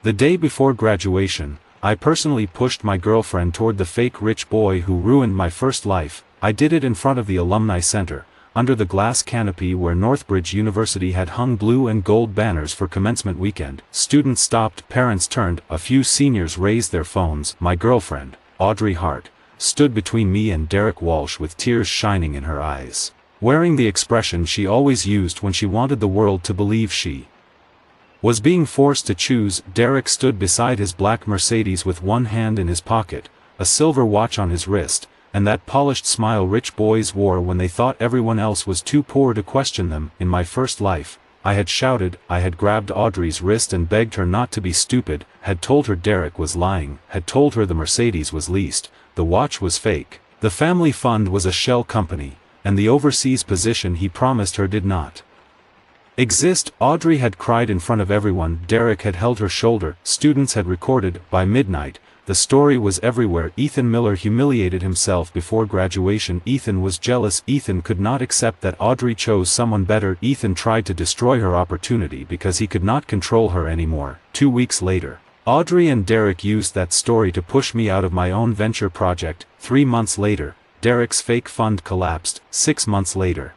The day before graduation, I personally pushed my girlfriend toward the fake rich boy who ruined my first life. I did it in front of the Alumni Center, under the glass canopy where Northbridge University had hung blue and gold banners for commencement weekend. Students stopped, parents turned, a few seniors raised their phones. My girlfriend, Audrey Hart, stood between me and Derek Walsh with tears shining in her eyes, wearing the expression she always used when she wanted the world to believe she was being forced to choose. Derek stood beside his black Mercedes with one hand in his pocket, a silver watch on his wrist, and that polished smile rich boys wore when they thought everyone else was too poor to question them. In my first life, I had shouted, I had grabbed Audrey's wrist and begged her not to be stupid, had told her Derek was lying, had told her the Mercedes was leased, the watch was fake, the family fund was a shell company, and the overseas position he promised her did not exist. Audrey had cried in front of everyone, Derek had held her shoulder, students had recorded. By midnight, the story was everywhere. Ethan Miller humiliated himself before graduation. Ethan was jealous. Ethan could not accept that Audrey chose someone better. Ethan tried to destroy her opportunity because he could not control her anymore. 2 weeks later, Audrey and Derek used that story to push me out of my own venture project. 3 months later, Derek's fake fund collapsed. 6 months later,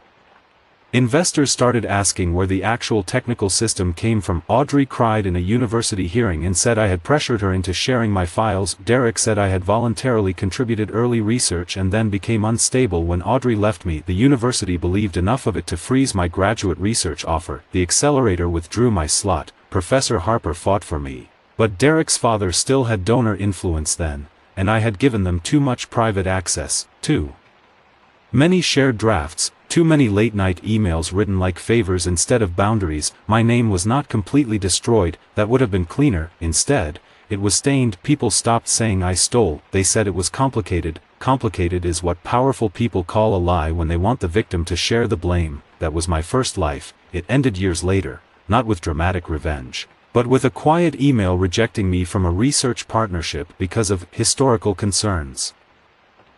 investors started asking where the actual technical system came from. Audrey cried in a university hearing and said I had pressured her into sharing my files. Derek said I had voluntarily contributed early research and then became unstable when Audrey left me. The university believed enough of it to freeze my graduate research offer. The accelerator withdrew my slot. Professor Harper fought for me, but Derek's father still had donor influence then, and I had given them too much private access, too many shared drafts, too many late-night emails written like favors instead of boundaries. My name was not completely destroyed, that would have been cleaner. Instead, it was stained. People stopped saying I stole, they said it was complicated. Complicated is what powerful people call a lie when they want the victim to share the blame. That was my first life. It ended years later, not with dramatic revenge, but with a quiet email rejecting me from a research partnership because of historical concerns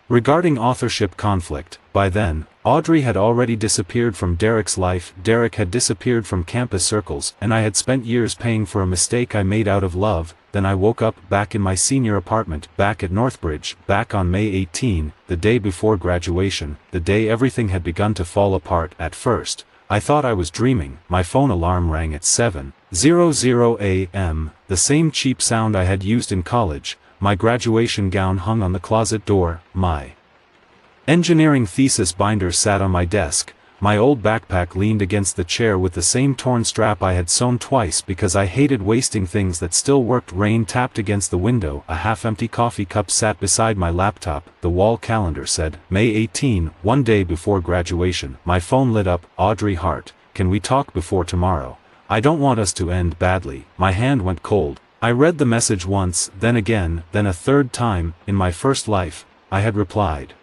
regarding authorship conflict. By then, Audrey had already disappeared from Derek's life, Derek had disappeared from campus circles, and I had spent years paying for a mistake I made out of love. Then I woke up, back in my senior apartment, back at Northbridge, back on May 18, the day before graduation, the day everything had begun to fall apart. At first, I thought I was dreaming. My phone alarm rang at 7:00 a.m., the same cheap sound I had used in college. My graduation gown hung on the closet door, my engineering thesis binder sat on my desk, my old backpack leaned against the chair with the same torn strap I had sewn twice because I hated wasting things that still worked. Rain tapped against the window, a half-empty coffee cup sat beside my laptop, the wall calendar said, May 18, one day before graduation. My phone lit up, Audrey Hart, can we talk before tomorrow? I don't want us to end badly. My hand went cold. I read the message once, then again, then a third time. In my first life, I had replied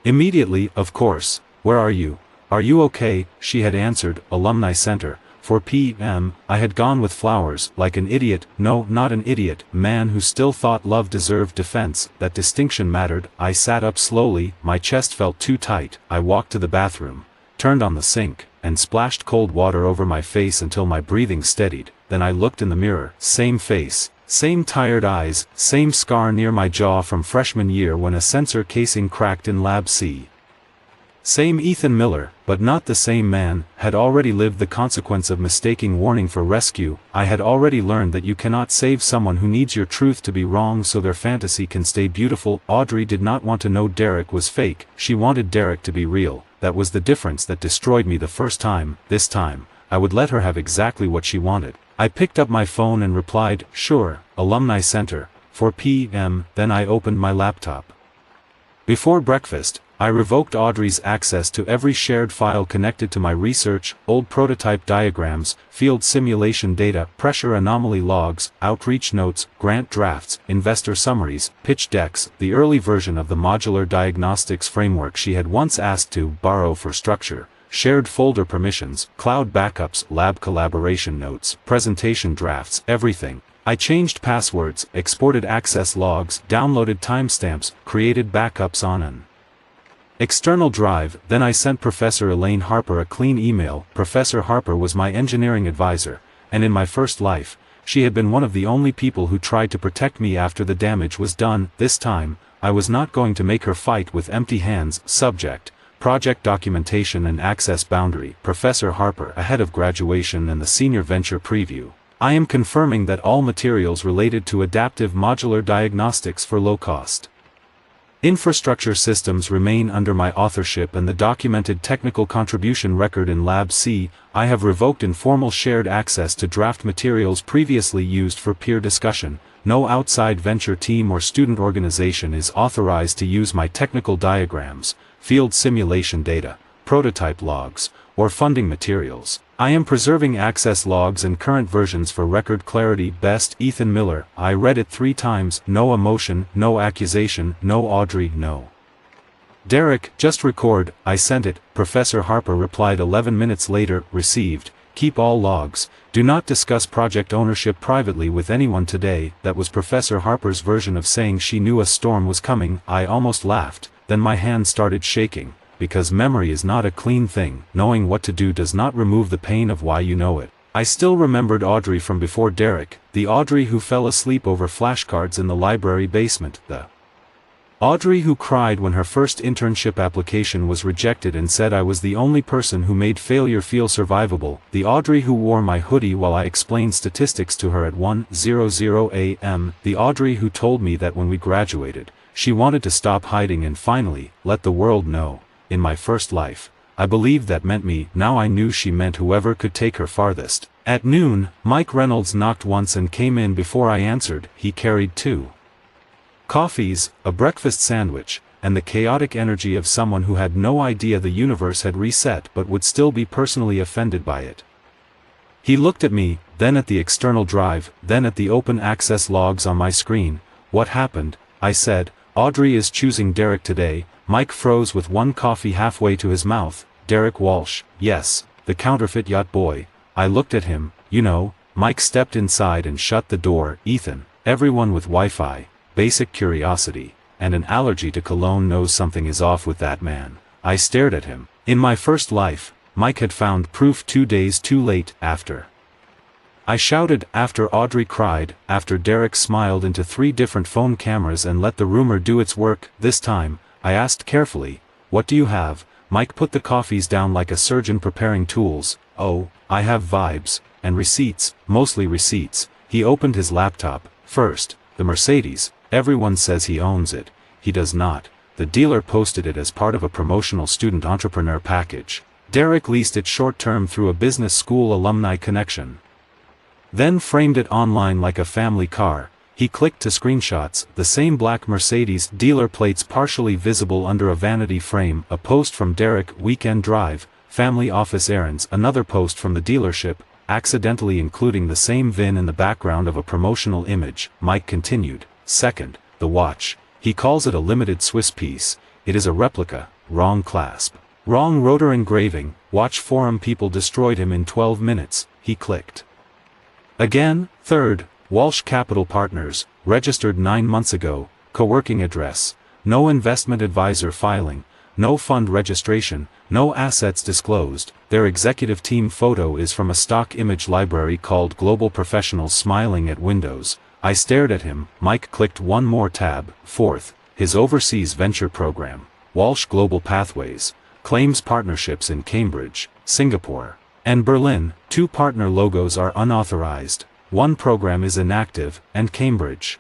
immediately, of course. Where are you? Are you okay? She had answered, Alumni Center, 4 p.m. I had gone with flowers, like an idiot. No, not an idiot, man who still thought love deserved defense, that distinction mattered. I sat up slowly, my chest felt too tight. I walked to the bathroom, turned on the sink, and splashed cold water over my face until my breathing steadied. Then I looked in the mirror, same face, same tired eyes, same scar near my jaw from freshman year when a sensor casing cracked in Lab C. Same Ethan Miller, but not the same man, had already lived the consequence of mistaking warning for rescue. I had already learned that you cannot save someone who needs your truth to be wrong so their fantasy can stay beautiful. Audrey did not want to know Derek was fake, she wanted Derek to be real. That was the difference that destroyed me the first time. This time, I would let her have exactly what she wanted. I picked up my phone and replied, sure, Alumni Center, 4 p.m. Then I opened my laptop. Before breakfast, I revoked Audrey's access to every shared file connected to my research, old prototype diagrams, field simulation data, pressure anomaly logs, outreach notes, grant drafts, investor summaries, pitch decks, the early version of the modular diagnostics framework she had once asked to borrow for structure, shared folder permissions, cloud backups, lab collaboration notes, presentation drafts, everything. I changed passwords, exported access logs, downloaded timestamps, created backups on an external drive. Then I sent Professor Elaine Harper a clean email. Professor Harper was my engineering advisor, and in my first life, She had been one of the only people who tried to protect me after the damage was done. This time, I was not going to make her fight with empty hands. Subject: Project Documentation and Access Boundary. Professor Harper. Ahead of graduation and the Senior Venture Preview, I am confirming that all materials related to adaptive modular diagnostics for low-cost infrastructure systems remain under my authorship, and the documented technical contribution record in Lab C. I have revoked informal shared access to draft materials previously used for peer discussion. No outside venture team or student organization is authorized to use my technical diagrams, field simulation data, prototype logs, or funding materials. I am preserving access logs and current versions for record clarity. Best, Ethan Miller. I read it 3 times. No emotion, no accusation, no Audrey, no Derek. Just record. I sent it. Professor Harper replied 11 minutes later. Received. Keep all logs. Do not discuss project ownership privately with anyone today. That was Professor Harper's version of saying she knew a storm was coming. I almost laughed, then my hand started shaking. Because memory is not a clean thing, knowing what to do does not remove the pain of why you know it. I still remembered Audrey from before Derek, the Audrey who fell asleep over flashcards in the library basement, the Audrey who cried when her first internship application was rejected and said I was the only person who made failure feel survivable, the Audrey who wore my hoodie while I explained statistics to her at 1:00 a.m., the Audrey who told me that when we graduated, she wanted to stop hiding and finally let the world know. In my first life, I believed that meant me. Now I knew she meant whoever could take her farthest. At noon, Mike Reynolds knocked once and came in before I answered. He carried 2 coffees, a breakfast sandwich, and the chaotic energy of someone who had no idea the universe had reset but would still be personally offended by it. He looked at me, then at the external drive, then at the open access logs on my screen. What happened? I said. Audrey is choosing Derek today. Mike froze with 1 coffee halfway to his mouth. Derek Walsh. Yes, the counterfeit yacht boy. I looked at him. You know. Mike stepped inside and shut the door. Ethan, everyone with Wi-Fi, basic curiosity, and an allergy to cologne knows something is off with that man. I stared at him. In my first life, Mike had found proof 2 days too late. After I shouted, after Audrey cried, after Derek smiled into 3 different phone cameras and let the rumor do its work. This time, I asked carefully, what do you have? Mike put the coffees down like a surgeon preparing tools. Oh, I have vibes, and receipts, mostly receipts. He opened his laptop. First, the Mercedes. Everyone says he owns it. He does not. The dealer posted it as part of a promotional student entrepreneur package. Derek leased it short-term through a business school alumni connection. Then framed it online like a family car. He clicked to screenshots, the same black Mercedes, dealer plates partially visible under a vanity frame, a post from Derek, weekend drive, family office errands, another post from the dealership, accidentally including the same VIN in the background of a promotional image. Mike continued. Second, the watch. He calls it a limited Swiss piece. It is a replica, wrong clasp, wrong rotor engraving. Watch forum people destroyed him in 12 minutes. He clicked again. Third, Walsh Capital Partners, registered 9 months ago, co-working address, no investment advisor filing, no fund registration, no assets disclosed. Their executive team photo is from a stock image library called Global Professionals smiling at Windows. I stared at him. Mike clicked 1 more tab. Fourth, his overseas venture program, Walsh Global Pathways, claims partnerships in Cambridge, Singapore, and Berlin. 2 partner logos are unauthorized. 1 program is inactive, and Cambridge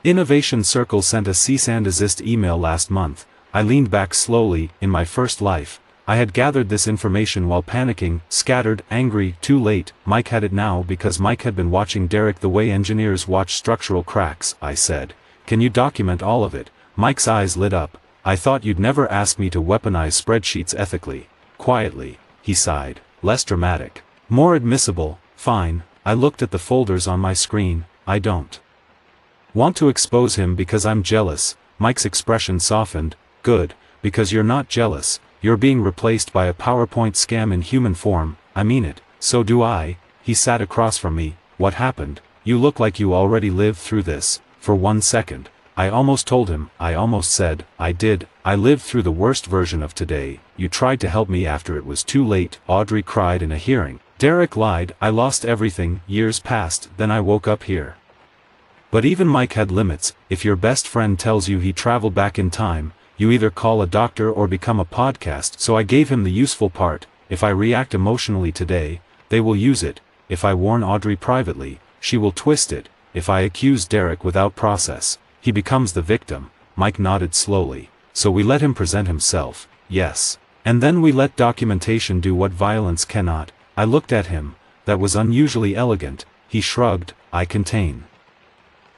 Innovation Circle sent a cease and desist email last month. I leaned back slowly. In my first life, I had gathered this information while panicking, scattered, angry. Too late. Mike had it now because Mike had been watching Derek the way engineers watch structural cracks. I said, can you document all of it? Mike's eyes lit up. I thought you'd never ask me to weaponize spreadsheets ethically. Quietly, he sighed. Less dramatic. More admissible. Fine. I looked at the folders on my screen. I don't want to expose him because I'm jealous. Mike's expression softened. Good, because you're not jealous. You're being replaced by a PowerPoint scam in human form. I mean it. So do I. He sat across from me. What happened? You look like you already lived through this. For 1 second, I almost told him, I almost said, I did, I lived through the worst version of today, you tried to help me after it was too late, Audrey cried in a hearing. Derek lied, I lost everything, years passed, then I woke up here. But even Mike had limits. If your best friend tells you he traveled back in time, you either call a doctor or become a podcast. So I gave him the useful part. If I react emotionally today, they will use it. If I warn Audrey privately, she will twist it. If I accuse Derek without process, he becomes the victim. Mike nodded slowly. So we let him present himself, yes. And then we let documentation do what violence cannot. I looked at him. That was unusually elegant. He shrugged, I contain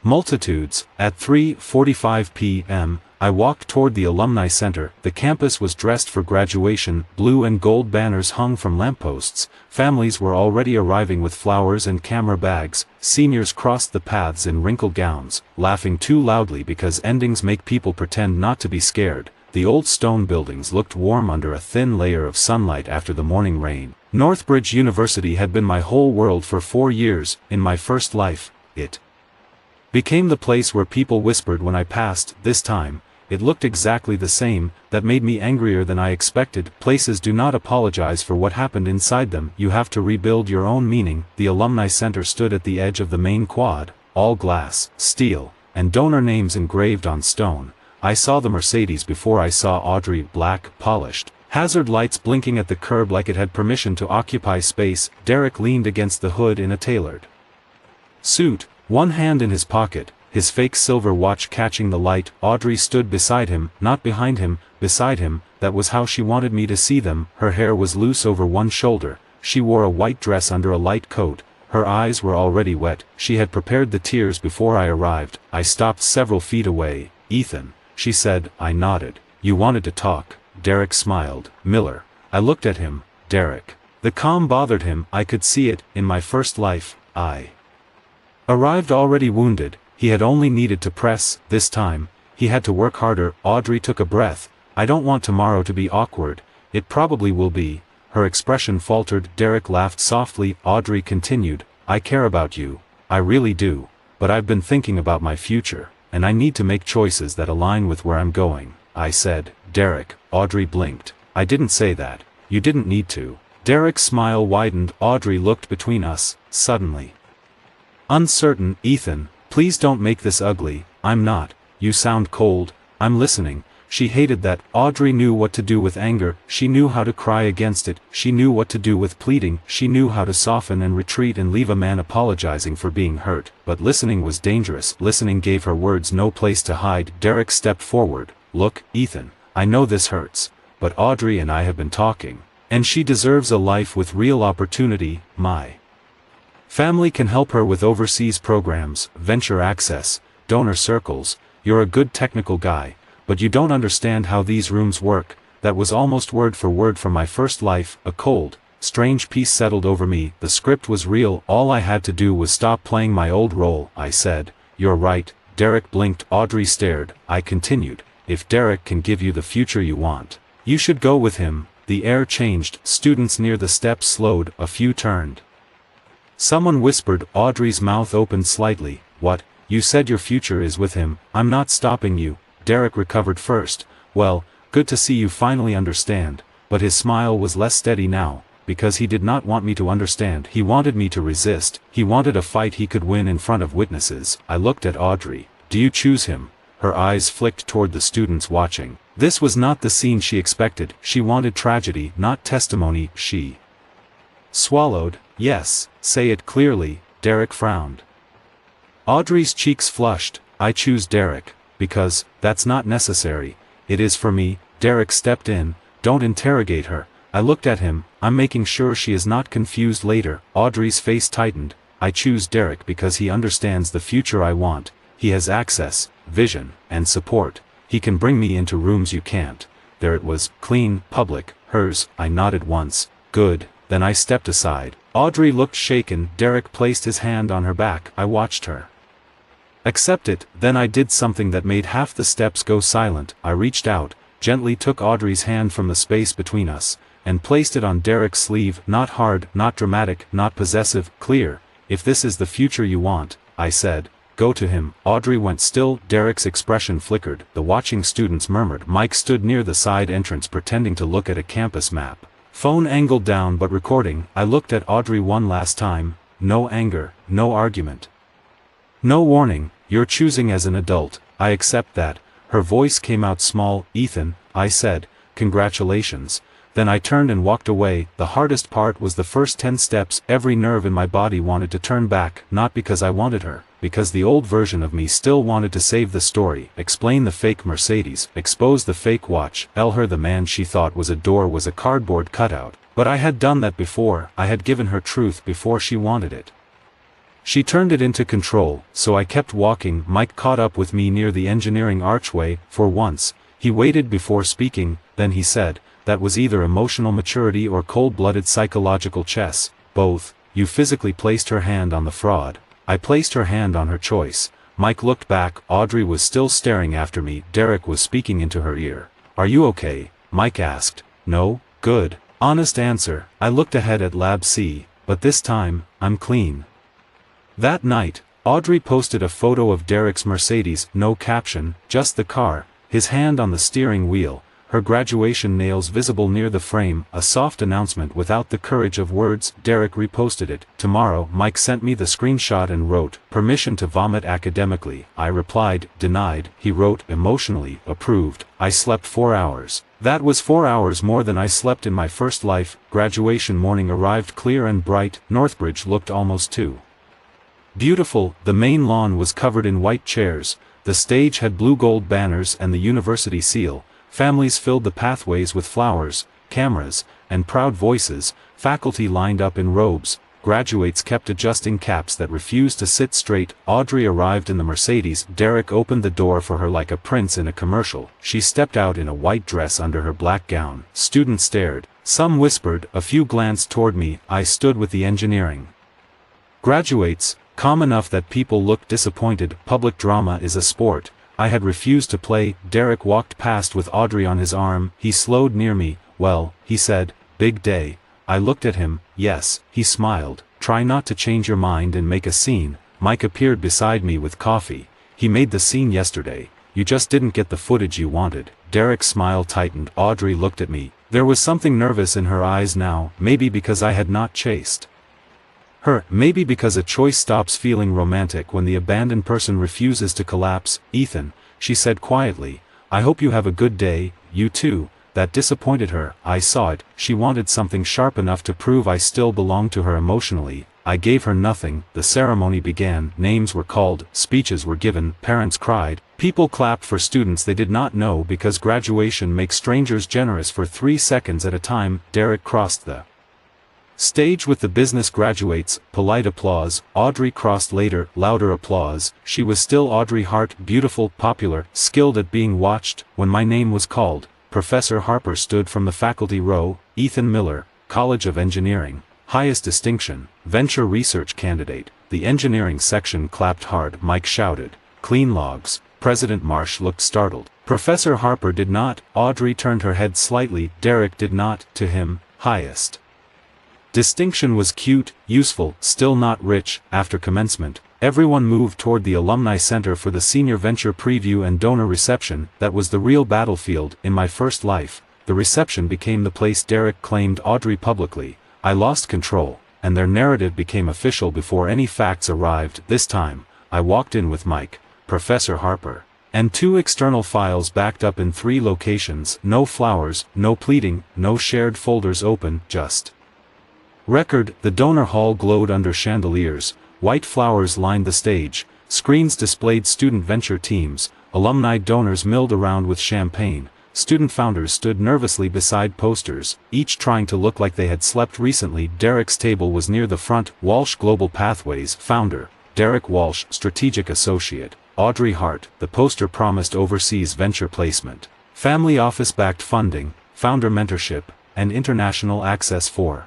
multitudes. At 3:45 p.m., I walked toward the Alumni Center. The campus was dressed for graduation, blue and gold banners hung from lampposts, families were already arriving with flowers and camera bags, seniors crossed the paths in wrinkled gowns, laughing too loudly because endings make people pretend not to be scared. The old stone buildings looked warm under a thin layer of sunlight after the morning rain. Northbridge University had been my whole world for 4 years. In my first life, it became the place where people whispered when I passed. This time, it looked exactly the same. That made me angrier than I expected. Places do not apologize for what happened inside them. You have to rebuild your own meaning. The Alumni Center stood at the edge of the main quad, all glass, steel, and donor names engraved on stone. I saw the Mercedes before I saw Audrey, black, polished. Hazard lights blinking at the curb like it had permission to occupy space. Derek leaned against the hood in a tailored suit, one hand in his pocket, his fake silver watch catching the light. Audrey stood beside him, not behind him, beside him. That was how she wanted me to see them. Her hair was loose over one shoulder. She wore a white dress under a light coat. Her eyes were already wet. She had prepared the tears before I arrived. I stopped several feet away. Ethan, she said. I nodded. You wanted to talk. Derek smiled. Miller. I looked at him. Derek. The calm bothered him. I could see it. In my first life, I arrived already wounded. He had only needed to press. This time, he had to work harder. Audrey took a breath. I don't want tomorrow to be awkward. It probably will be. Her expression faltered. Derek laughed softly. Audrey continued. I care about you. I really do. But I've been thinking about my future, and I need to make choices that align with where I'm going. I said. Derek. Audrey blinked. I didn't say that. You didn't need to. Derek's smile widened. Audrey looked between us, suddenly uncertain. Ethan, please don't make this ugly. I'm not. You sound cold. I'm listening. She hated that. Audrey knew what to do with anger. She knew how to cry against it. She knew what to do with pleading. She knew how to soften and retreat and leave a man apologizing for being hurt. But listening was dangerous. Listening gave her words no place to hide. Derek stepped forward. Look, Ethan, I know this hurts, but Audrey and I have been talking, and she deserves a life with real opportunity. My family can help her with overseas programs, venture access, donor circles. You're a good technical guy, but you don't understand how these rooms work. That was almost word for word from my first life. A cold, strange peace settled over me. The script was real. All I had to do was stop playing my old role. I said, you're right. Derek blinked. Audrey stared. I continued. If Derek can give you the future you want, you should go with him. The air changed. Students near the steps slowed. A few turned. Someone whispered. Audrey's mouth opened slightly. What? You said your future is with him. I'm not stopping you. Derek recovered first. Well, good to see you finally understand. But his smile was less steady now, because he did not want me to understand. He wanted me to resist. He wanted a fight he could win in front of witnesses. I looked at Audrey. Do you choose him? Her eyes flicked toward the students watching. This was not the scene she expected. She wanted tragedy, not testimony. She swallowed. Yes, say it clearly. Derek frowned. Audrey's cheeks flushed. I choose Derek, because, that's not necessary. It is for me. Derek stepped in. Don't interrogate her. I looked at him. I'm making sure she is not confused later. Audrey's face tightened. I choose Derek because he understands the future I want. He has access, vision, and support. He can bring me into rooms you can't. There it was, clean, public, hers. I nodded once. Good. Then I stepped aside. Audrey looked shaken. Derek placed his hand on her back. I watched her accept it. Then I did something that made half the steps go silent. I reached out, gently took Audrey's hand from the space between us, and placed it on Derek's sleeve. Not hard, not dramatic, not possessive, clear. If this is the future you want, I said, go to him." Audrey went still. Derek's expression flickered. The watching students murmured. Mike stood near the side entrance pretending to look at a campus map. Phone angled down but recording. I looked at Audrey one last time. No anger, no argument. No warning. "You're choosing as an adult, I accept that." Her voice came out small. "Ethan," I said, "congratulations." Then I turned and walked away. The hardest part was the first 10 steps. Every nerve in my body wanted to turn back, not because I wanted her, because the old version of me still wanted to save the story, explain the fake Mercedes, expose the fake watch, tell her the man she thought was a door was a cardboard cutout. But I had done that before. I had given her truth before she wanted it. She turned it into control, so I kept walking. Mike caught up with me near the engineering archway. For once, he waited before speaking, then he said, "That was either emotional maturity or cold-blooded psychological chess, both." "You physically placed her hand on the fraud." "I placed her hand on her choice." Mike looked back. Audrey was still staring after me. Derek was speaking into her ear. "Are you okay?" Mike asked. "No." "Good. Honest answer." I looked ahead at Lab C, but this time, I'm clean. That night, Audrey posted a photo of Derek's Mercedes, no caption, just the car, his hand on the steering wheel, her graduation nails visible near the frame, a soft announcement without the courage of words. Derek reposted it. Tomorrow. Mike sent me the screenshot and wrote, "Permission to vomit academically." I replied, "Denied." He wrote, emotionally, "Approved." I slept 4 hours. That was 4 hours more than I slept in my first life. Graduation morning arrived clear and bright. Northbridge looked almost too beautiful. The main lawn was covered in white chairs, the stage had blue gold banners and the university seal. Families filled the pathways with flowers, cameras, and proud voices. Faculty lined up in robes. Graduates kept adjusting caps that refused to sit straight. Audrey arrived in the Mercedes. Derek opened the door for her like a prince in a commercial. She stepped out in a white dress under her black gown. Students stared. Some whispered, a few glanced toward me. I stood with the engineering graduates, calm enough that people looked disappointed. Public drama is a sport I had refused to play. Derek walked past with Audrey on his arm. He slowed near me. "Well," he said, "big day." I looked at him. "Yes." He smiled. "Try not to change your mind and make a scene." Mike appeared beside me with coffee. "He made the scene yesterday. You just didn't get the footage you wanted." Derek's smile tightened. Audrey looked at me. There was something nervous in her eyes now, maybe because I had not chased her, maybe because a choice stops feeling romantic when the abandoned person refuses to collapse. "Ethan," she said quietly, "I hope you have a good day." "You too." That disappointed her. I saw it. She wanted something sharp enough to prove I still belonged to her emotionally. I gave her nothing. The ceremony began. Names were called, speeches were given, parents cried, people clapped for students they did not know because graduation makes strangers generous for 3 seconds at a time. Derek crossed the stage with the business graduates, polite applause. Audrey crossed later, louder applause. She was still Audrey Hart, beautiful, popular, skilled at being watched. When my name was called, Professor Harper stood from the faculty row. "Ethan Miller, College of Engineering, highest distinction, venture research candidate." The engineering section clapped hard. Mike shouted, "Clean logs." President Marsh looked startled. Professor Harper did not. Audrey turned her head slightly. Derek did not. To him, highest distinction was cute, useful, still not rich. After commencement, everyone moved toward the Alumni Center for the senior venture preview and donor reception. That was the real battlefield. In my first life, the reception became the place. Derek claimed Audrey publicly. I lost control, and their narrative became official before any facts arrived. This time, I walked in with Mike, Professor Harper, and 2 external files backed up in 3 locations. No flowers, no pleading, no shared folders open, just record. The donor hall glowed under chandeliers. White flowers lined the stage. Screens displayed student venture teams. Alumni donors milled around with champagne. Student founders stood nervously beside posters, each trying to look like they had slept recently. Derek's table was near the front. Walsh Global Pathways founder, Derek Walsh, strategic associate, Audrey Hart. The poster promised overseas venture placement, family office-backed funding, founder mentorship, and international access for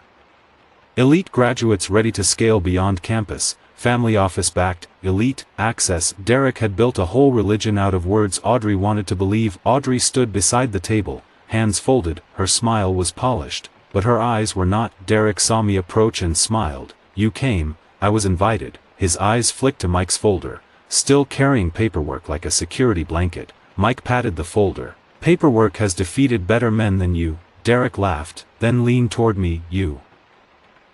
elite graduates ready to scale beyond campus. Family office-backed, elite, access. Derek had built a whole religion out of words Audrey wanted to believe. Audrey stood beside the table, hands folded. Her smile was polished, but her eyes were not. Derek saw me approach and smiled. "You came." "I was invited." His eyes flicked to Mike's folder. Still carrying paperwork like a security blanket, Mike patted the folder. Paperwork has defeated better men than you, Derek laughed, then leaned toward me. You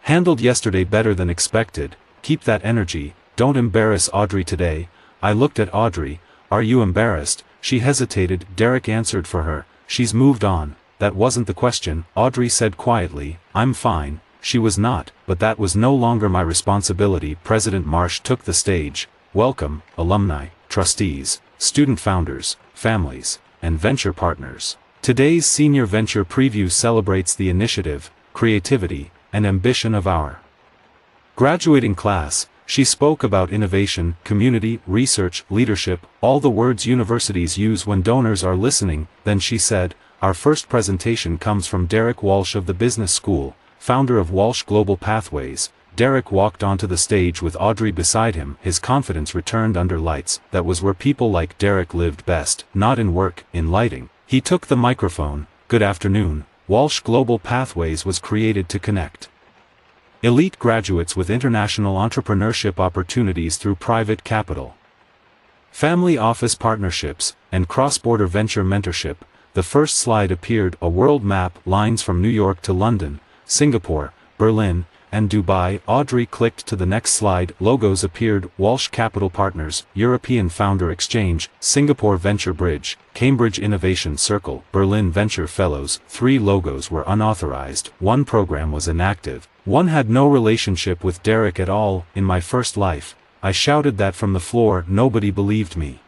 handled yesterday better than expected. Keep that energy, don't embarrass Audrey today. I looked at Audrey. Are you embarrassed? She hesitated. Derek answered for her. She's moved on. That wasn't the question, Audrey said quietly. I'm fine. She was not, but that was no longer my responsibility. President Marsh took the stage. Welcome, alumni, trustees, student founders, families, and venture partners. Today's senior venture preview celebrates the initiative, creativity, and ambition of our graduating class. She spoke about innovation, community, research, leadership, all the words universities use when donors are listening. Then she said, our first presentation comes from Derek Walsh of the Business School, founder of Walsh Global Pathways. Derek walked onto the stage with Audrey beside him. His confidence returned under lights. That was where people like Derek lived best, not in work, in lighting. He took the microphone. Good afternoon. Walsh Global Pathways was created to connect elite graduates with international entrepreneurship opportunities through private capital, family office partnerships, and cross-border venture mentorship. The first slide appeared, a world map, lines from New York to London, Singapore, Berlin, and Dubai. Audrey clicked to the next slide. Logos appeared, Walsh Capital Partners, European Founder Exchange, Singapore Venture Bridge, Cambridge Innovation Circle, Berlin Venture Fellows. 3 logos were unauthorized, 1 program was inactive, 1 had no relationship with Derek at all. In my first life, I shouted that from the floor. Nobody believed me,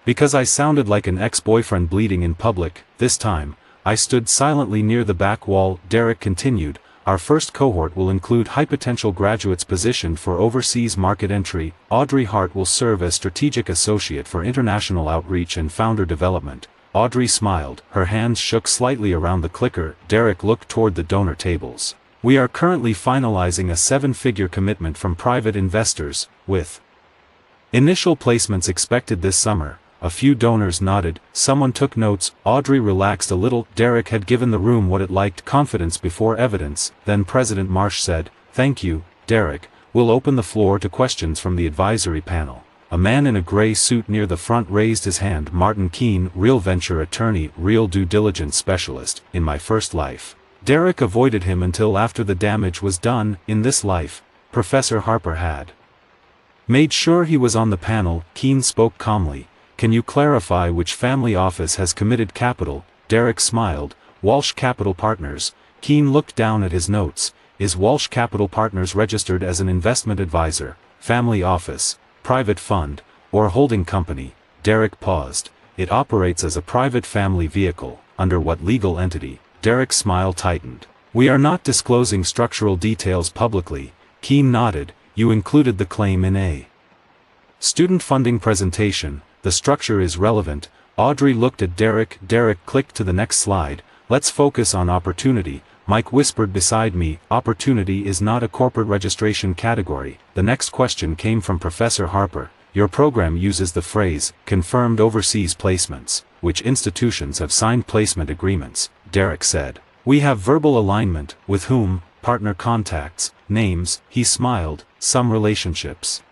because I sounded like an ex-boyfriend bleeding in public. This time, I stood silently near the back wall. Derek continued, our first cohort will include high-potential graduates positioned for overseas market entry. Audrey Hart will serve as Strategic Associate for International Outreach and Founder Development. Audrey smiled, her hands shook slightly around the clicker. Derek looked toward the donor tables. We are currently finalizing a 7-figure commitment from private investors, with initial placements expected this summer. A few donors nodded. Someone took notes. Audrey relaxed a little. Derek had given the room what it liked, confidence before evidence. Then President Marsh said, thank you, Derek. We'll open the floor to questions from the advisory panel. A man in a gray suit near the front raised his hand. Martin Keene, real venture attorney, real due diligence specialist. In my first life. Derek avoided him until after the damage was done. In this life, Professor Harper had made sure he was on the panel. Keene spoke calmly. Can you clarify which family office has committed capital? Derek smiled. Walsh Capital Partners. Keene looked down at his notes. Is Walsh Capital Partners registered as an investment advisor, family office, private fund, or holding company? Derek paused. It operates as a private family vehicle. Under what legal entity? Derek's smile tightened. We are not disclosing structural details publicly. Keene nodded. You included the claim in a student funding presentation. The structure is relevant. Audrey looked at Derek. Derek clicked to the next slide. Let's focus on opportunity. Mike whispered beside me. Opportunity is not a corporate registration category. The next question came from Professor Harper. Your program uses the phrase, confirmed overseas placements. Which institutions have signed placement agreements? Derek said. We have verbal alignment. With whom? Partner contacts, names. He smiled. Some relationships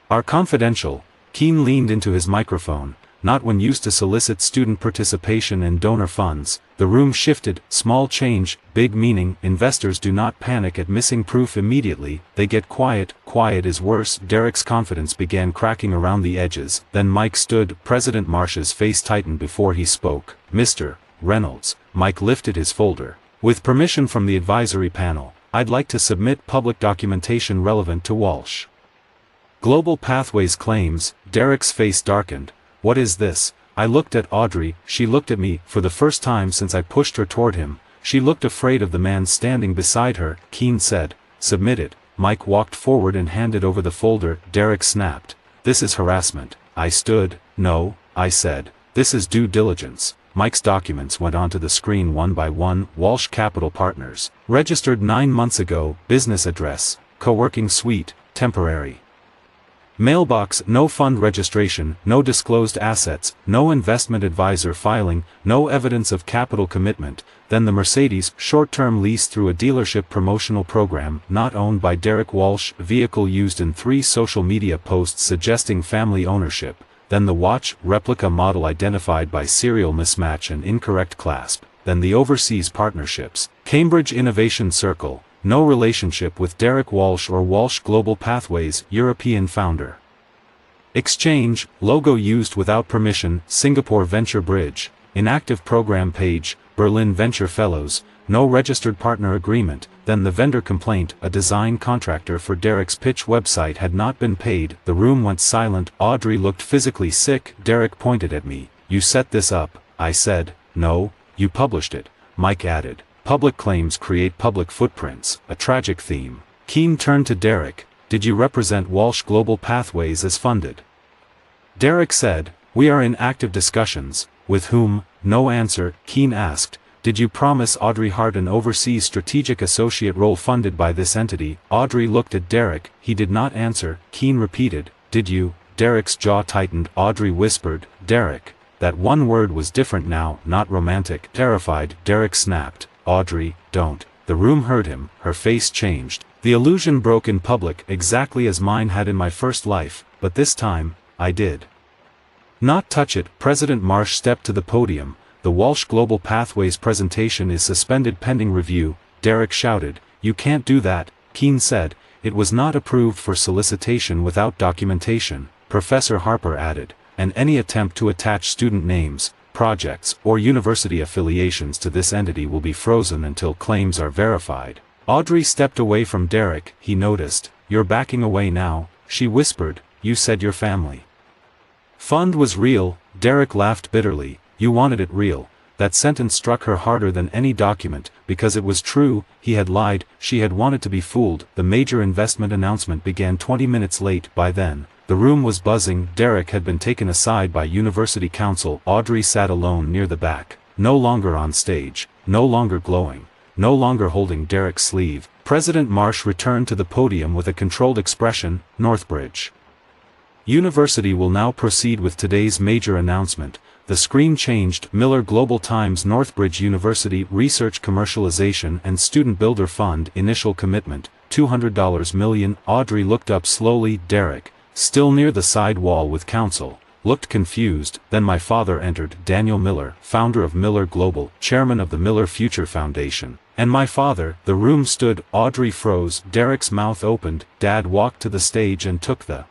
are confidential. Keene leaned into his microphone. Not when used to solicit student participation and donor funds. The room shifted. Small change, big meaning. Investors do not panic at missing proof immediately. They get quiet. Quiet is worse. Derek's confidence began cracking around the edges. Then Mike stood. President Marsh's face tightened before he spoke. Mr. Reynolds. Mike lifted his folder. With permission from the advisory panel, I'd like to submit public documentation relevant to Walsh Global Pathways claims. Derek's face darkened. What is this? I looked at Audrey. She looked at me. For the first time since I pushed her toward him, she looked afraid of the man standing beside her. Keene said, submit it. Mike walked forward and handed over the folder. Derek snapped. This is harassment. I stood. No, I said. This is due diligence. Mike's documents went onto the screen one by one. Walsh Capital Partners. Registered 9 months ago. Business address. Co-working suite. Temporary Mailbox, no fund registration, no disclosed assets, no investment advisor filing, no evidence of capital commitment. Then the Mercedes short-term lease through a dealership promotional program not owned by Derek Walsh, vehicle used in 3 social media posts suggesting family ownership. Then the watch replica model identified by serial mismatch and incorrect clasp. Then the overseas partnerships. Cambridge Innovation Circle, no relationship with Derek Walsh or Walsh Global Pathways, European founder. Exchange, logo used without permission, Singapore Venture Bridge, inactive program page, Berlin Venture Fellows, no registered partner agreement. Then the vendor complaint, a design contractor for Derek's pitch website had not been paid. The room went silent. Audrey looked physically sick. Derek pointed at me. "You set this up," I said. "No, you published it," Mike added. Public claims create public footprints, a tragic theme. Keane turned to Derek. "Did you represent Walsh Global Pathways as funded?" Derek said, "We are in active discussions." "With whom?" No answer. Keane asked, "Did you promise Audrey Hart an overseas strategic associate role funded by this entity?" Audrey looked at Derek. He did not answer. Keane repeated, "Did you?" Derek's jaw tightened. Audrey whispered, "Derek." That one word was different now, not romantic. Terrified, Derek snapped, "Audrey, don't." The room heard him. Her face changed. The illusion broke in public, exactly as mine had in my first life, but this time, I did not touch it. President Marsh stepped to the podium. "The Walsh Global Pathways presentation is suspended pending review." Derek shouted, "You can't do that." Keane said, "It was not approved for solicitation without documentation." Professor Harper added, "And any attempt to attach student names, projects, or university affiliations to this entity will be frozen until claims are verified." Audrey stepped away from Derek. He noticed. "You're backing away now," she whispered. "You said your family fund was real." Derek laughed bitterly. "You wanted it real." That sentence struck her harder than any document, because it was true. He had lied. She had wanted to be fooled. The major investment announcement began 20 minutes late. By then, the room was buzzing. Derek had been taken aside by university counsel. Audrey sat alone near the back, no longer on stage, no longer glowing, no longer holding Derek's sleeve. President Marsh returned to the podium with a controlled expression. "Northbridge University will now proceed with today's major announcement." The screen changed. Miller Global Times. Northbridge University Research Commercialization and Student Builder Fund. Initial commitment, $200 million. Audrey looked up slowly. Derek, still near the side wall with counsel, looked confused. Then my father entered. Daniel Miller, founder of Miller Global, chairman of the Miller Future Foundation. "And my father." The room stood. Audrey froze. Derek's mouth opened. Dad walked to the stage and took the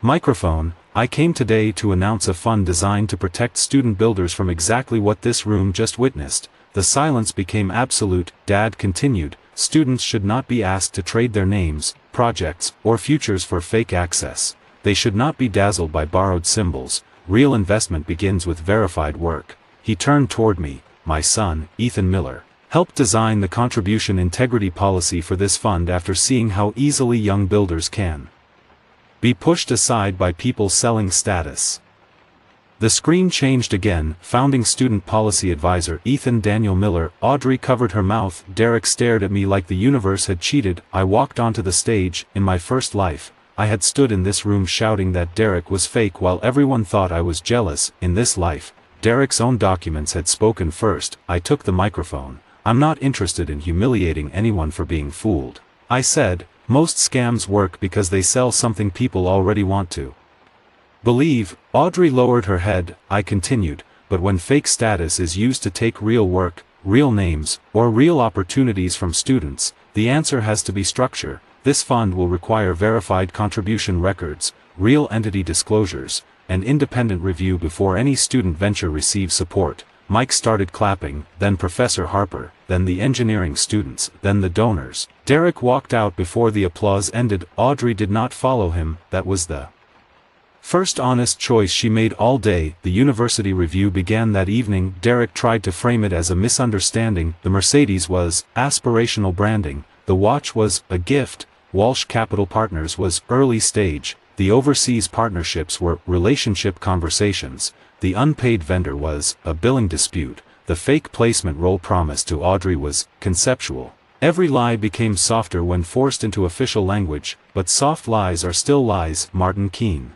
microphone. "I came today to announce a fund designed to protect student builders from exactly what this room just witnessed." The silence became absolute. Dad continued, "Students should not be asked to trade their names, projects, or futures for fake access. They should not be dazzled by borrowed symbols. Real investment begins with verified work." He turned toward me. "My son, Ethan Miller, helped design the contribution integrity policy for this fund after seeing how easily young builders can be pushed aside by people selling status." The screen changed again. Founding student policy advisor Ethan Daniel Miller. Audrey covered her mouth. Derek stared at me like the universe had cheated. I walked onto the stage. In my first life, I had stood in this room shouting that Derek was fake while everyone thought I was jealous. In this life, Derek's own documents had spoken first. I took the microphone. "I'm not interested in humiliating anyone for being fooled," I said. "Most scams work because they sell something people already want to believe." Audrey lowered her head. I continued, "But when fake status is used to take real work, real names, or real opportunities from students, the answer has to be structure. This fund will require verified contribution records, real entity disclosures, and independent review before any student venture receives support." Mike started clapping, then Professor Harper, then the engineering students, then the donors. Derek walked out before the applause ended. Audrey did not follow him. That was the first honest choice she made all day. The university review began that evening. Derek tried to frame it as a misunderstanding. The Mercedes was aspirational branding. The watch was a gift. Walsh Capital Partners was early stage. The overseas partnerships were relationship conversations. The unpaid vendor was a billing dispute. The fake placement role promised to Audrey was conceptual. Every lie became softer when forced into official language. but soft lies are still lies. Martin Keene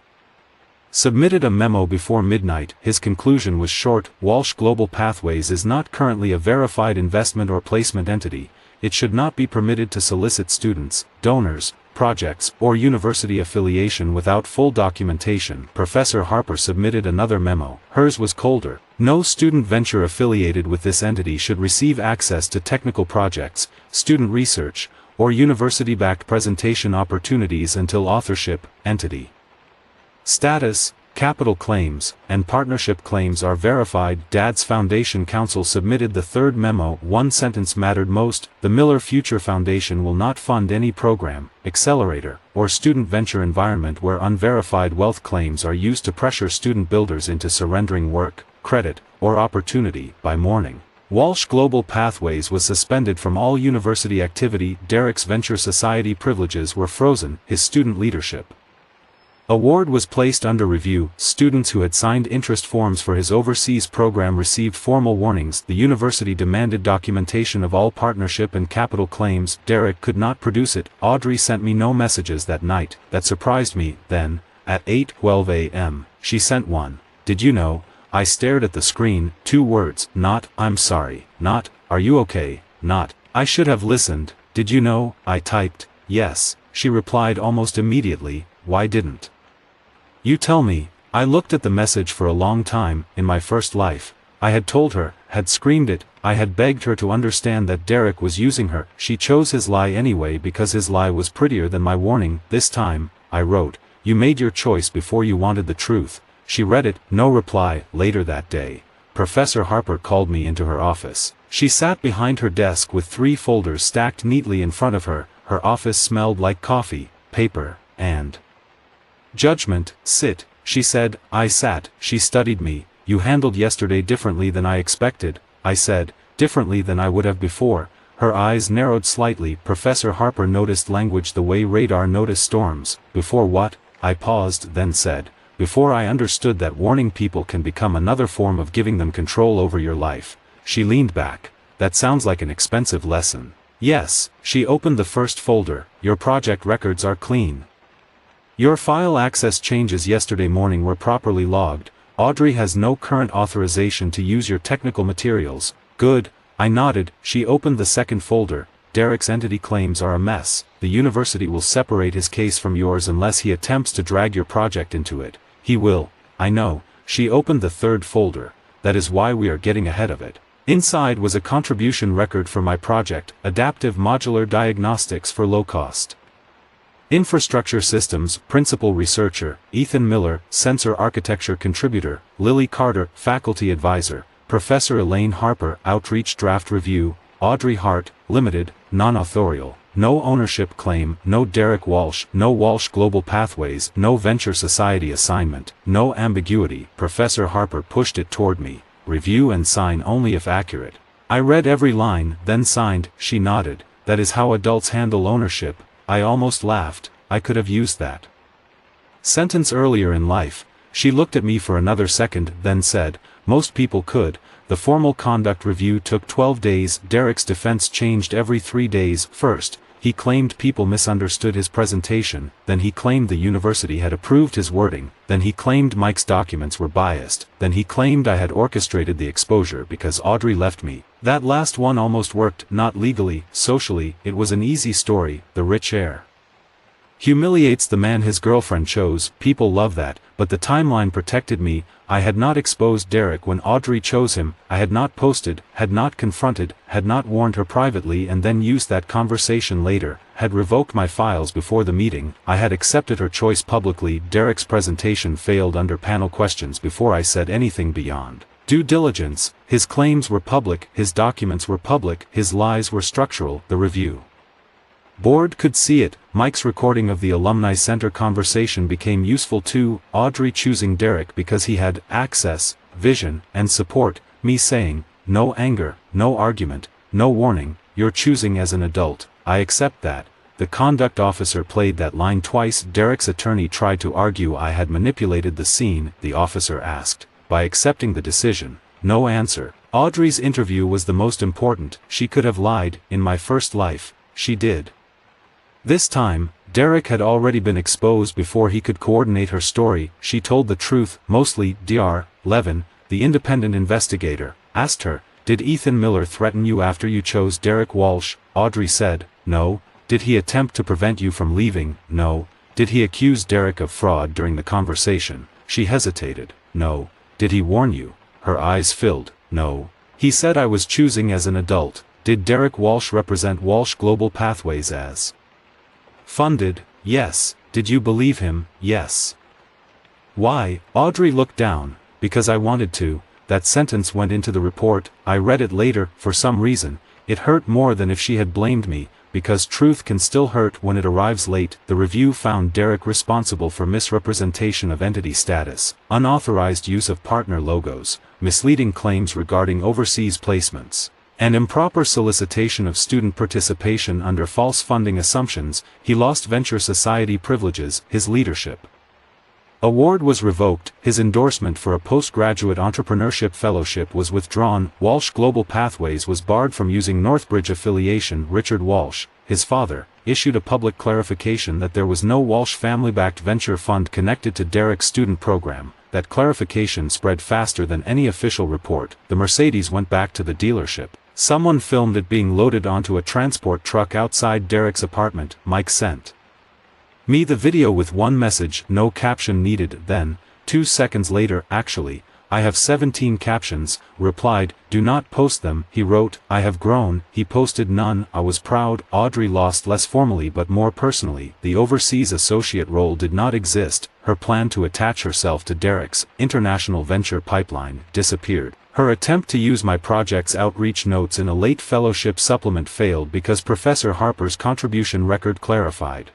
submitted a memo before midnight. His conclusion was short: Walsh Global Pathways is not currently a verified investment or placement entity. It should not be permitted to solicit students, donors, projects, or university affiliation without full documentation. Professor Harper submitted another memo. Hers was colder. No student venture affiliated with this entity should receive access to technical projects, student research, or university-backed presentation opportunities until authorship, entity status, capital claims, and partnership claims are verified. Dad's Foundation Council submitted the third memo. One sentence mattered most: the Miller Future Foundation will not fund any program, accelerator, or student venture environment where unverified wealth claims are used to pressure student builders into surrendering work, credit, or opportunity. By morning, Walsh Global Pathways was suspended from all university activity. Derek's Venture Society privileges were frozen. His student leadership award was placed under review. Students who had signed interest forms for his overseas program received formal warnings. The university demanded documentation of all partnership and capital claims. Derek could not produce it. Audrey sent me no messages that night. That surprised me. Then, at 8:12 a.m., she sent one. Did you know? I stared at the screen. 2 words. Not, I'm sorry. Not, are you okay? Not, I should have listened. Did you know? I typed, yes. She replied almost immediately. Why didn't you tell me? I looked at the message for a long time. In my first life, I had told her, had screamed it, I had begged her to understand that Derek was using her. She chose his lie anyway because his lie was prettier than my warning. This time, I wrote, you made your choice before you wanted the truth. She read it. No reply. Later that day, Professor Harper called me into her office. She sat behind her desk with 3 folders stacked neatly in front of her. Her office smelled like coffee, paper, and judgment. Sit, she said. I sat. She studied me. You handled yesterday differently than I expected. I said, differently than I would have before. Her eyes narrowed slightly. Professor Harper noticed language the way radar noticed storms. Before what? I paused, then said, before I understood that warning people can become another form of giving them control over your life. She leaned back. That sounds like an expensive lesson. Yes. She opened the first folder. Your project records are clean. Your file access changes yesterday morning were properly logged. Audrey has no current authorization to use your technical materials. Good. I nodded. She opened the second folder. Derek's entity claims are a mess. The university will separate his case from yours unless he attempts to drag your project into it. He will. I know. She opened the third folder. That is why we are getting ahead of it. Inside was a contribution record for my project, Adaptive Modular Diagnostics for Low Cost Infrastructure Systems. Principal Researcher, Ethan Miller. Sensor Architecture Contributor, Lily Carter. Faculty Advisor, Professor Elaine Harper. Outreach Draft Review, Audrey Hart, Limited, Non-Authorial. No ownership claim. No Derek Walsh. No Walsh Global Pathways. No Venture Society assignment. No ambiguity. Professor Harper pushed it toward me. Review and sign only if accurate. I read every line, then signed. She nodded. That is how adults handle ownership. I almost laughed. I could have used that sentence earlier in life. She looked at me for another second, then said, most people could. The formal conduct review took 12 days. Derek's defense changed every 3 days. First, he claimed people misunderstood his presentation, then he claimed the university had approved his wording, then he claimed Mike's documents were biased, then he claimed I had orchestrated the exposure because Audrey left me. That last one almost worked, not legally, socially. It was an easy story. The rich heir humiliates the man his girlfriend chose. People love that, but the timeline protected me. I had not exposed Derek when Audrey chose him. I had not posted, had not confronted, had not warned her privately and then used that conversation later, had revoked my files before the meeting. I had accepted her choice publicly. Derek's presentation failed under panel questions before I said anything beyond due diligence. His claims were public, his documents were public, his lies were structural. The review board could see it. Mike's recording of the Alumni Center conversation became useful too. Audrey choosing Derek because he had access, vision, and support. Me saying, no anger, no argument, no warning, you're choosing as an adult. I accept that. The conduct officer played that line twice. Derek's attorney tried to argue I had manipulated the scene. The officer asked, by accepting the decision. No answer. Audrey's interview was the most important. She could have lied. In my first life, she did. This time, Derek had already been exposed before he could coordinate her story. She told the truth, mostly. Dr. Levin, the independent investigator, asked her, "Did Ethan Miller threaten you after you chose Derek Walsh?" Audrey said, "No." "Did he attempt to prevent you from leaving?" "No." "Did he accuse Derek of fraud during the conversation?" She hesitated. "No." "Did he warn you?" Her eyes filled. "No. He said I was choosing as an adult." "Did Derek Walsh represent Walsh Global Pathways as funded?" "Yes." "Did you believe him?" "Yes." "Why?" Audrey looked down. "Because I wanted to." That sentence went into the report. I read it later. For some reason, it hurt more than if she had blamed me, because truth can still hurt when it arrives late. The review found Derek responsible for misrepresentation of entity status, unauthorized use of partner logos, misleading claims regarding overseas placements, and improper solicitation of student participation under false funding assumptions. He lost venture society privileges. His leadership award was revoked. His endorsement for a postgraduate entrepreneurship fellowship was withdrawn. Walsh Global Pathways was barred from using Northbridge affiliation. Richard Walsh, his father, issued a public clarification that there was no Walsh family-backed venture fund connected to Derek's student program. That clarification spread faster than any official report. The Mercedes went back to the dealership. Someone filmed it being loaded onto a transport truck outside Derek's apartment. Mike sent me the video with one message, no caption needed. Then, 2 seconds later, "Actually, I have 17 captions," replied, "Do not post them." He wrote, "I have grown." He posted none. I was proud. Audrey lost less formally but more personally. The overseas associate role did not exist. Her plan to attach herself to Derek's international venture pipeline disappeared. Her attempt to use my project's outreach notes in a late fellowship supplement failed because Professor Harper's contribution record clarified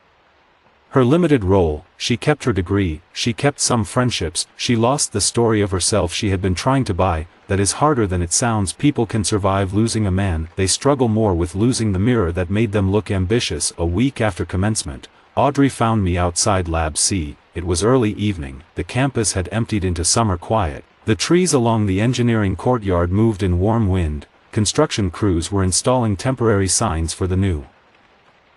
her limited role. She kept her degree, she kept some friendships, she lost the story of herself she had been trying to buy. That is harder than it sounds. People can survive losing a man, they struggle more with losing the mirror that made them look ambitious. A week after commencement, Audrey found me outside Lab C. It was early evening, the campus had emptied into summer quiet. The trees along the engineering courtyard moved in warm wind. Construction crews were installing temporary signs for the new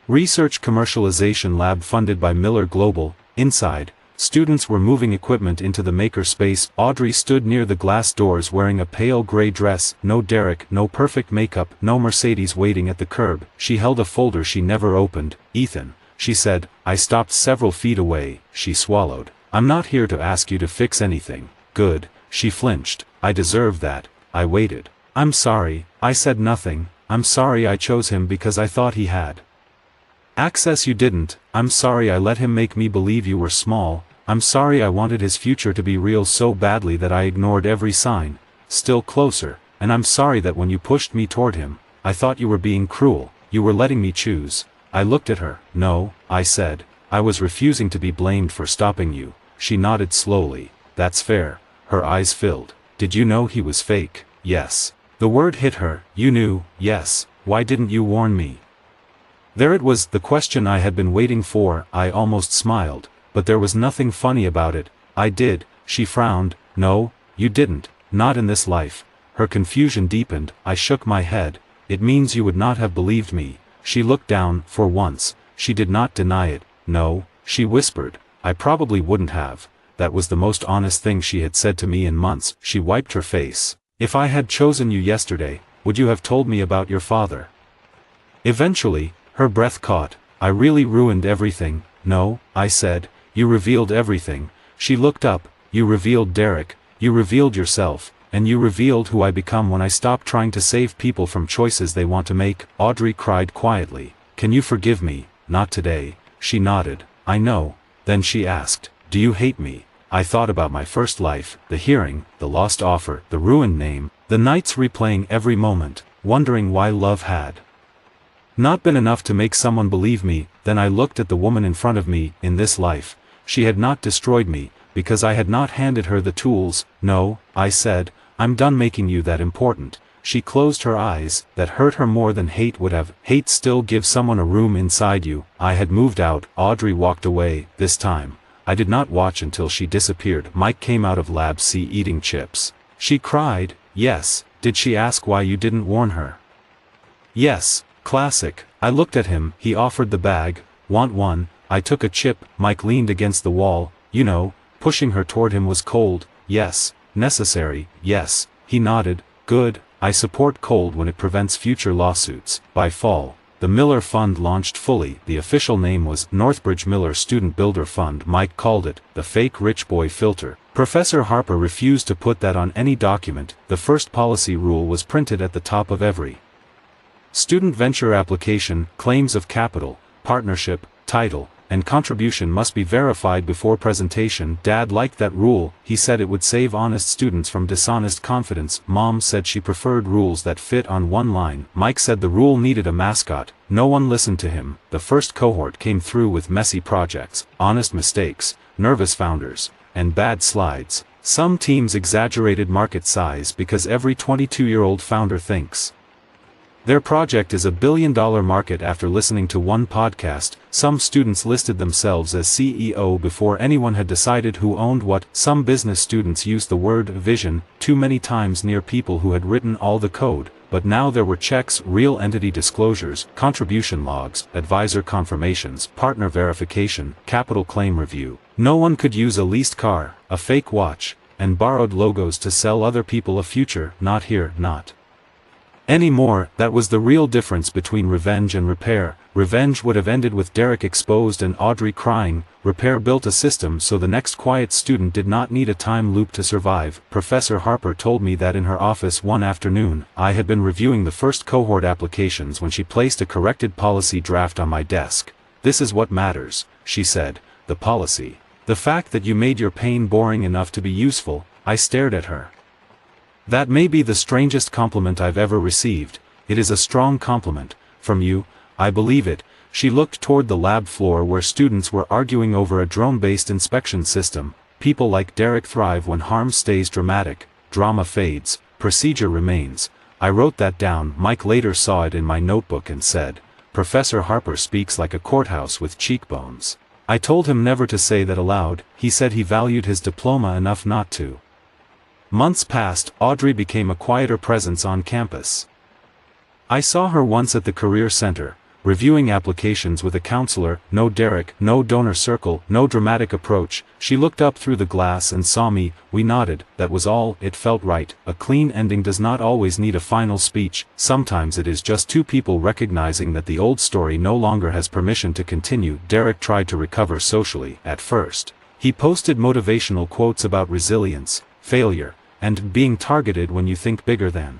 research commercialization lab funded by Miller Global. Inside, students were moving equipment into the maker space. Audrey stood near the glass doors wearing a pale gray dress. No Derek, no perfect makeup, no Mercedes waiting at the curb. She held a folder she never opened. "Ethan," she said. I stopped several feet away. She swallowed. "I'm not here to ask you to fix anything." "Good." She flinched. "I deserve that." I waited. "I'm sorry." I said nothing. "I'm sorry I chose him because I thought he had access you didn't. I'm sorry I let him make me believe you were small. I'm sorry I wanted his future to be real so badly that I ignored every sign." Still closer. "And I'm sorry that when you pushed me toward him, I thought you were being cruel. You were letting me choose." I looked at her. "No," I said. "I was refusing to be blamed for stopping you." She nodded slowly. "That's fair." Her eyes filled. "Did you know he was fake?" "Yes." The word hit her. "You knew?" "Yes." "Why didn't you warn me?" There it was, the question I had been waiting for. I almost smiled, but there was nothing funny about it. "I did." She frowned. "No, you didn't. Not in this life." Her confusion deepened. I shook my head. "It means you would not have believed me." She looked down. For once, she did not deny it. "No," she whispered. "I probably wouldn't have." That was the most honest thing she had said to me in months. She wiped her face. "If I had chosen you yesterday, would you have told me about your father?" Eventually, her breath caught. "I really ruined everything." "No," I said. "You revealed everything." She looked up. "You revealed Derek, you revealed yourself, and you revealed who I become when I stop trying to save people from choices they want to make." Audrey cried quietly. "Can you forgive me?" "Not today." She nodded. "I know." Then she asked, "Do you hate me?" I thought about my first life, the hearing, the lost offer, the ruined name, the nights replaying every moment, wondering why love had not been enough to make someone believe me. Then I looked at the woman in front of me. In this life, she had not destroyed me, because I had not handed her the tools. "No," I said, "I'm done making you that important." She closed her eyes. That hurt her more than hate would have. Hate still gives someone a room inside you. I had moved out. Audrey walked away. This time, I did not watch until she disappeared. Mike came out of Lab C eating chips. She cried. "Yes." "Did she ask why you didn't warn her?" "Yes." Classic. I looked at him. He offered the bag. "Want one?" I took a chip. Mike leaned against the wall. You know, pushing her toward him was cold. Yes. Necessary. Yes. He nodded. Good. I support cold when it prevents future lawsuits. By fall, the Miller Fund launched fully. The official name was Northbridge Miller Student Builder Fund. Mike called it the fake rich boy filter. Professor Harper refused to put that on any document. The first policy rule was printed at the top of every student venture application. Claims of capital, partnership, title, and contribution must be verified before presentation. Dad liked that rule. He said it would save honest students from dishonest confidence. Mom said she preferred rules that fit on one line. Mike said the rule needed a mascot. No one listened to him. The first cohort came through with messy projects, honest mistakes, nervous founders, and bad slides. Some teams exaggerated market size because every 22-year-old founder thinks their project is $1 billion market. After listening to one podcast, some students listed themselves as CEO before anyone had decided who owned what. Some business students used the word vision too many times near people who had written all the code, but now there were checks, real entity disclosures, contribution logs, advisor confirmations, partner verification, capital claim review. No one could use a leased car, a fake watch, and borrowed logos to sell other people a future. Not here, not anymore. That was the real difference between revenge and repair. Revenge would have ended with Derek exposed and Audrey crying. Repair built a system so the next quiet student did not need a time loop to survive. Professor Harper told me that in her office one afternoon. I had been reviewing the first cohort applications when she placed a corrected policy draft on my desk. This is what matters, she said, the policy. The fact that you made your pain boring enough to be useful. I stared at her. That may be the strangest compliment I've ever received. It is a strong compliment. From you, I believe it. She looked toward the lab floor where students were arguing over a drone-based inspection system. People like Derek thrive when harm stays dramatic, drama fades, procedure remains. I wrote that down. Mike later saw it in my notebook and said, Professor Harper speaks like a courthouse with cheekbones. I told him never to say that aloud. He said he valued his diploma enough not to. Months passed. Audrey became a quieter presence on campus. I saw her once at the Career Center, reviewing applications with a counselor. No Derek, no donor circle, no dramatic approach. She looked up through the glass and saw me. We nodded. That was all. It felt right. A clean ending does not always need a final speech. Sometimes it is just two people recognizing that the old story no longer has permission to continue. Derek tried to recover socially. At first, he posted motivational quotes about resilience, failure, and being targeted when you think bigger than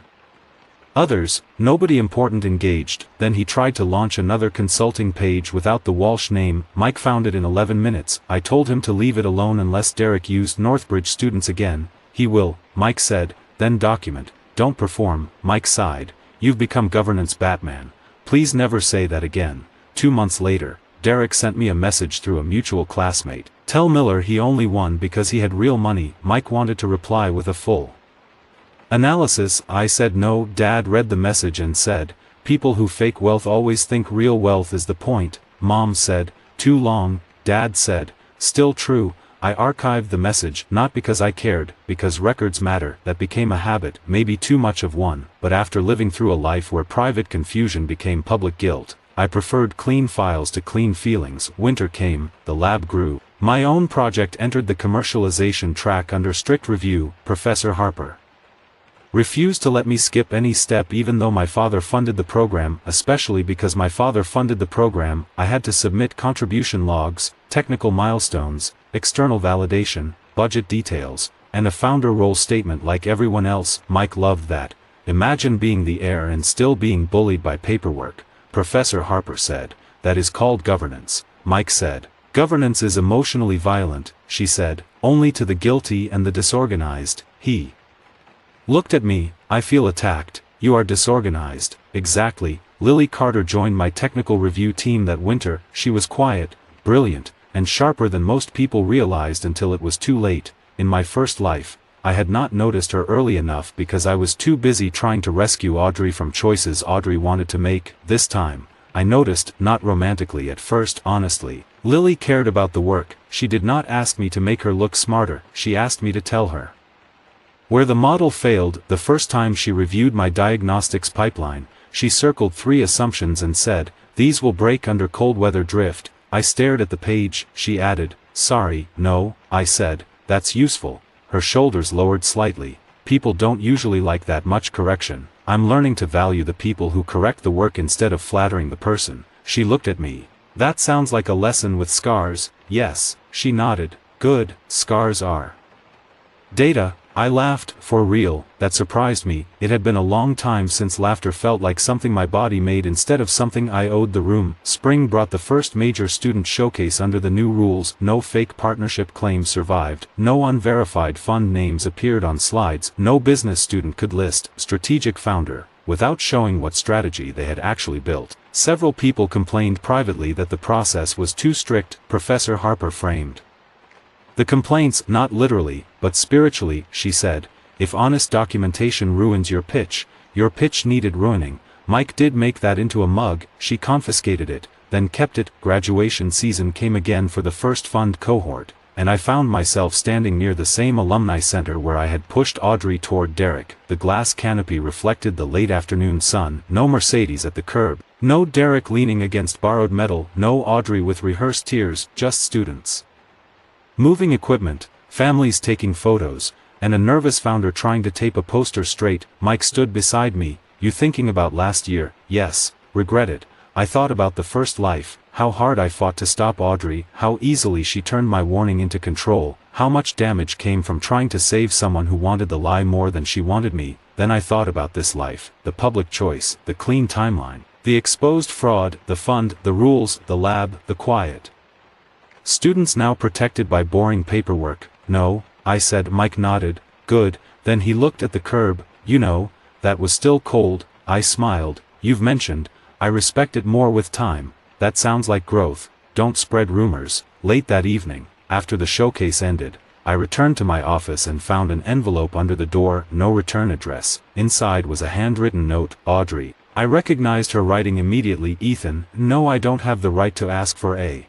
others. Nobody important engaged. Then he tried to launch another consulting page without the Walsh name. Mike found it in 11 minutes. I told him to leave it alone unless Derek used Northbridge students again. He will, Mike said. Then document. Don't perform. Mike sighed. You've become governance Batman. Please never say that again. 2 months later, Derek sent me a message through a mutual classmate. Tell Miller he only won because he had real money. Mike wanted to reply with a full analysis. I said no. Dad read the message and said, people who fake wealth always think real wealth is the point. Mom said, too long. Dad said, still true. I archived the message, not because I cared, because records matter. That became a habit, maybe too much of one, but after living through a life where private confusion became public guilt, I preferred clean files to clean feelings. Winter came, the lab grew. My own project entered the commercialization track under strict review. Professor Harper refused to let me skip any step even though my father funded the program. Especially because my father funded the program, I had to submit contribution logs, technical milestones, external validation, budget details, and a founder role statement like everyone else. Mike loved that. Imagine being the heir and still being bullied by paperwork. Professor Harper said, that is called governance. Mike said, governance is emotionally violent, she said, only to the guilty and the disorganized. He looked at me. I feel attacked. You are disorganized. Exactly. Lily Carter joined my technical review team that winter. She was quiet, brilliant, and sharper than most people realized until it was too late. In my first life, I had not noticed her early enough because I was too busy trying to rescue Audrey from choices Audrey wanted to make. This time, I noticed, not romantically at first, honestly. Lily cared about the work. She did not ask me to make her look smarter. She asked me to tell her where the model failed. The first time she reviewed my diagnostics pipeline, she circled 3 assumptions and said, these will break under cold weather drift. I stared at the page. She added, "Sorry, no," I said, "that's useful." Her shoulders lowered slightly. People don't usually like that much correction. I'm learning to value the people who correct the work instead of flattering the person. She looked at me. That sounds like a lesson with scars. Yes, she nodded. Good, scars are data. I laughed. For real, that surprised me. It had been a long time since laughter felt like something my body made instead of something I owed the room. Spring brought the first major student showcase under the new rules. No fake partnership claims survived. No unverified fund names appeared on slides. No business student could list strategic founder without showing what strategy they had actually built. Several people complained privately that the process was too strict. Professor Harper framed the complaints not literally, but spiritually. She said, "If honest documentation ruins your pitch needed ruining." Mike did make that into a mug. She confiscated it, then kept it. Graduation season came again for the first fund cohort, and I found myself standing near the same alumni center where I had pushed Audrey toward Derek. The glass canopy reflected the late afternoon sun. No Mercedes at the curb. No Derek leaning against borrowed metal. No Audrey with rehearsed tears. Just students moving equipment, families taking photos, and a nervous founder trying to tape a poster straight. Mike stood beside me. "You thinking about last year?" "Yes." "Regret it?" "I thought about the first life, how hard I fought to stop Audrey, how easily she turned my warning into control, how much damage came from trying to save someone who wanted the lie more than she wanted me. Then I thought about this life, the public choice, the clean timeline, the exposed fraud, the fund, the rules, the lab, the quiet students now protected by boring paperwork." "No," I said. Mike nodded. "Good." Then he looked at the curb. "You know, that was still cold." I smiled. "You've mentioned, I respect it more with time. That sounds like growth. Don't spread rumors." Late that evening, after the showcase ended, I returned to my office and found an envelope under the door. No return address. Inside was a handwritten note. "Audrey." I recognized her writing immediately. "Ethan, no, I don't have the right to ask for a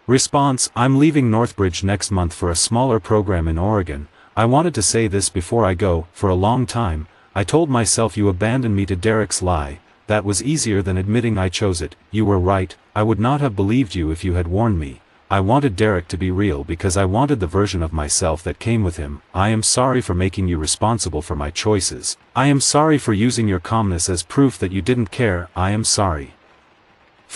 response. I'm leaving Northbridge next month for a smaller program in Oregon. I wanted to say this before I go. For a long time, I told myself you abandoned me to Derek's lie. That was easier than admitting I chose it. You were right. I would not have believed you if you had warned me. I wanted Derek to be real because I wanted the version of myself that came with him. I am sorry for making you responsible for my choices. I am sorry for using your calmness as proof that you didn't care. I am sorry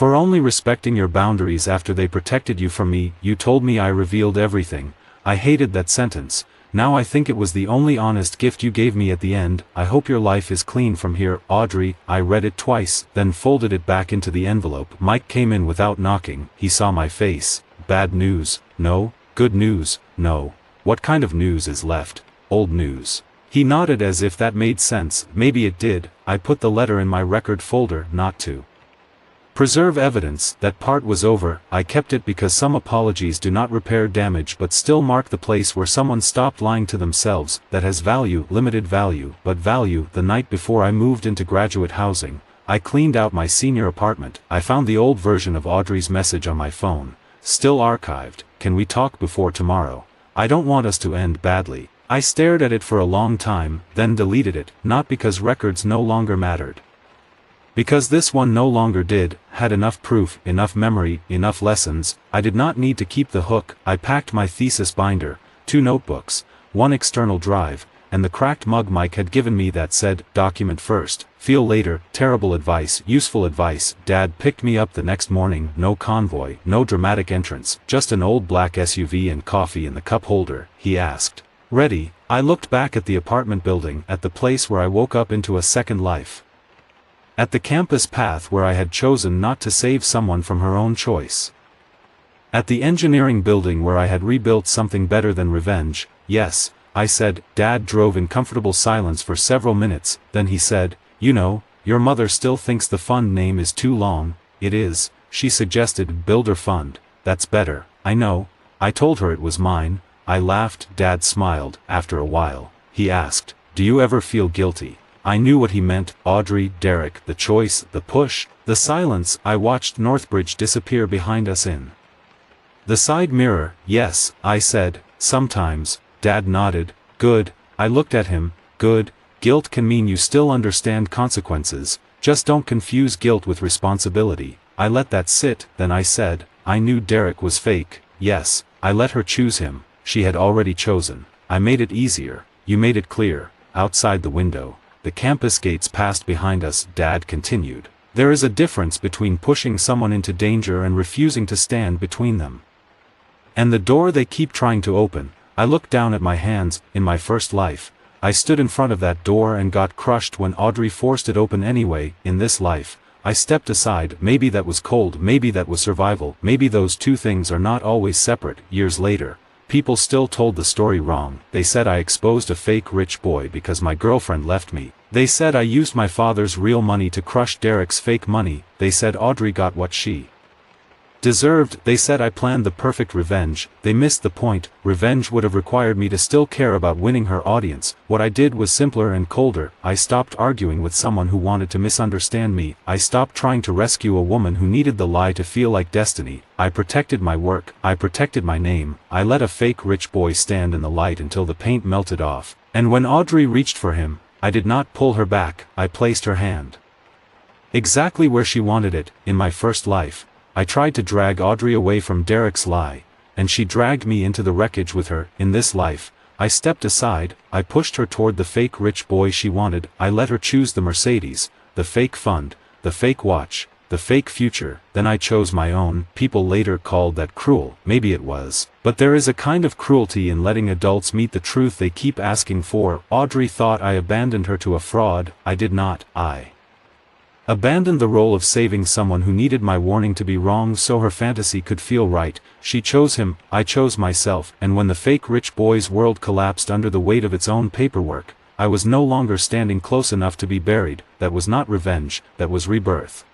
for only respecting your boundaries after they protected you from me. You told me I revealed everything." I hated that sentence. Now I think it was the only honest gift you gave me at the end. "I hope your life is clean from here, Audrey." I read it twice, then folded it back into the envelope. Mike came in without knocking. He saw my face. "Bad news?" "No." "Good news?" "No." "What kind of news is left?" "Old news." He nodded as if that made sense. Maybe it did. I put the letter in my record folder, not to preserve evidence. That part was over. I kept it because some apologies do not repair damage but still mark the place where someone stopped lying to themselves. That has value, limited value, but value. The night before I moved into graduate housing, I cleaned out my senior apartment. I found the old version of Audrey's message on my phone. Still archived. "Can we talk before tomorrow? I don't want us to end badly." I stared at it for a long time, then deleted it, not because records no longer mattered. Because this one no longer did. Had enough proof, enough memory, enough lessons. I did not need to keep the hook. I packed my thesis binder, 2 notebooks, 1 external drive, and the cracked mug Mike had given me that said, "Document first, feel later." Terrible advice, useful advice. Dad picked me up the next morning. No convoy, no dramatic entrance, just an old black SUV and coffee in the cup holder. He asked, "Ready?" I looked back at the apartment building, at the place where I woke up into a second life. At the campus path where I had chosen not to save someone from her own choice. At the engineering building where I had rebuilt something better than revenge. "Yes," I said. Dad drove in comfortable silence for several minutes, then he said, "You know, your mother still thinks the fund name is too long." "It is," she suggested. "Builder Fund." "That's better." "I know." I told her it was mine. I laughed. Dad smiled. After a while, he asked, "Do you ever feel guilty?" I knew what he meant. Audrey, Derek, the choice, the push, the silence. I watched Northbridge disappear behind us in the side mirror. "Yes," I said, "sometimes." Dad nodded. "Good." I looked at him. "Good. Guilt can mean you still understand consequences, just don't confuse guilt with responsibility." I let that sit, then I said, I knew Derek was fake. Yes, I let her choose him. She had already chosen. I made it easier. You made it clear. Outside the window, the campus gates passed behind us. Dad continued. There is a difference between pushing someone into danger and refusing to stand between them. And the door they keep trying to open. I looked down at my hands. In my first life, I stood in front of that door and got crushed when Audrey forced it open anyway. In this life, I stepped aside. Maybe that was cold, maybe that was survival, maybe those two things are not always separate. Years later, people still told the story wrong. They said I exposed a fake rich boy because my girlfriend left me. They said I used my father's real money to crush Derek's fake money. They said Audrey got what she deserved. They said I planned the perfect revenge. They missed the point. Revenge would have required me to still care about winning her audience. What I did was simpler and colder. I stopped arguing with someone who wanted to misunderstand me. I stopped trying to rescue a woman who needed the lie to feel like destiny. I protected my work. I protected my name. I let a fake rich boy stand in the light until the paint melted off. And when Audrey reached for him, I did not pull her back. I placed her hand exactly where she wanted it. In my first life, I tried to drag Audrey away from Derek's lie, and she dragged me into the wreckage with her. In this life, I stepped aside. I pushed her toward the fake rich boy she wanted. I let her choose the Mercedes, the fake fund, the fake watch, the fake future. Then I chose my own. People later called that cruel. Maybe it was. But there is a kind of cruelty in letting adults meet the truth they keep asking for. Audrey thought I abandoned her to a fraud. I did not. I abandoned the role of saving someone who needed my warning to be wrong so her fantasy could feel right. She chose him, I chose myself, and when the fake rich boy's world collapsed under the weight of its own paperwork, I was no longer standing close enough to be buried. That was not revenge, that was rebirth.